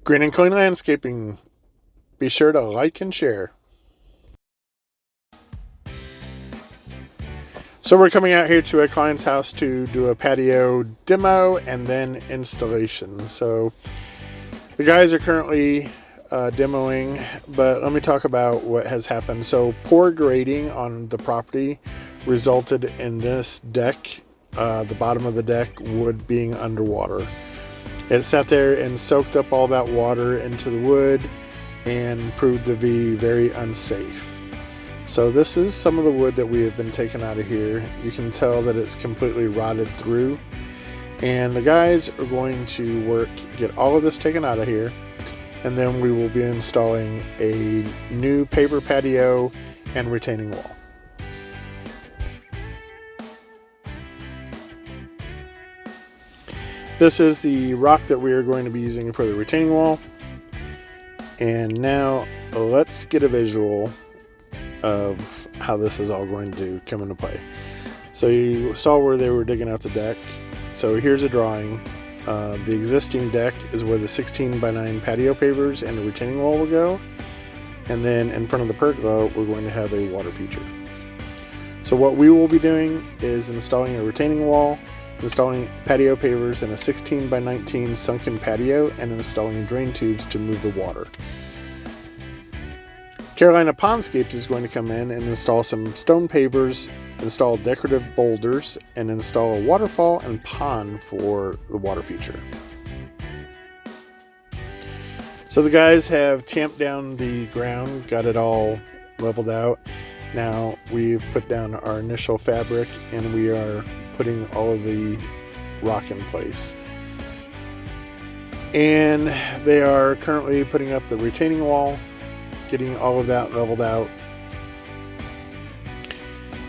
Green and Clean Landscaping. Be sure to like and share. So we're coming out here to a client's house to do a patio demo and then installation. So the guys are currently demoing, but let me talk about what has happened. So poor grading on the property resulted in this deck, the bottom of the deck wood being underwater. It sat there and soaked up all that water into the wood and proved to be very unsafe. So this is some of the wood that we have been taking out of here. You can tell that it's completely rotted through, and the guys are going to get all of this taken out of here, and then we will be installing a new paver patio and retaining wall. This is the rock that we are going to be using for the retaining wall. And now let's get a visual of how this is all going to come into play. So you saw where they were digging out the deck. So here's a drawing. The existing deck is where the 16 by 9 patio pavers and the retaining wall will go. And then in front of the pergola, we're going to have a water feature. So what we will be doing is installing a retaining wall, installing patio pavers and a 16 by 19 sunken patio, and installing drain tubes to move the water. Carolina Pondscapes is going to come in and install some stone pavers, install decorative boulders, and install a waterfall and pond for the water feature. So the guys have tamped down the ground, got it all leveled out. Now we've put down our initial fabric and we are putting all of the rock in place. And they are currently putting up the retaining wall, getting all of that leveled out.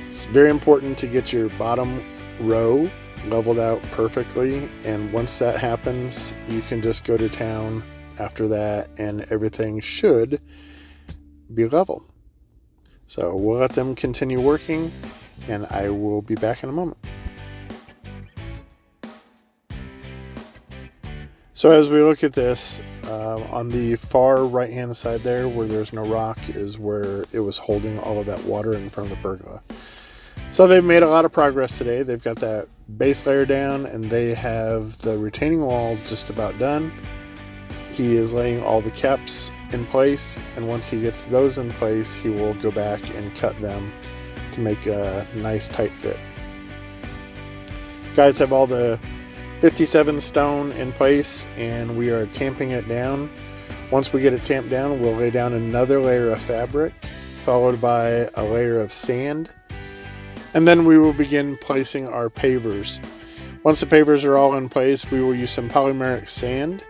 It's very important to get your bottom row leveled out perfectly, and once that happens, you can just go to town after that and everything should be level. So we'll let them continue working and I will be back in a moment. So as we look at this, on the far right hand side there where there's no rock is where it was holding all of that water in front of the pergola. So they've made a lot of progress today. They've got that base layer down and they have the retaining wall just about done. He is laying all the caps in place, and once he gets those in place, he will go back and cut them to make a nice tight fit. Guys have all the 57 stone in place and we are tamping it down. Once we get it tamped down, we'll lay down another layer of fabric followed by a layer of sand, and then we will begin placing our pavers. Once the pavers are all in place, we will use some polymeric sand,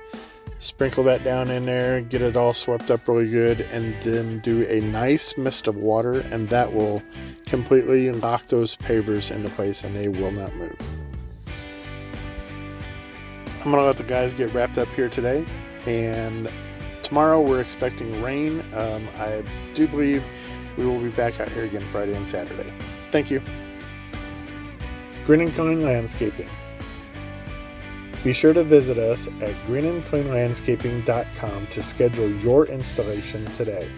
sprinkle that down in there, get it all swept up really good, and then do a nice mist of water, and that will completely lock those pavers into place and they will not move. I'm going to let the guys get wrapped up here today, and tomorrow we're expecting rain. I do believe we will be back out here again Friday and Saturday. Thank you. Green and Clean Landscaping. Be sure to visit us at greenandcleanlandscaping.com to schedule your installation today.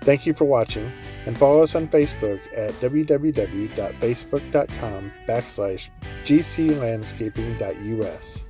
Thank you for watching, and follow us on Facebook at www.facebook.com/gclandscaping.us.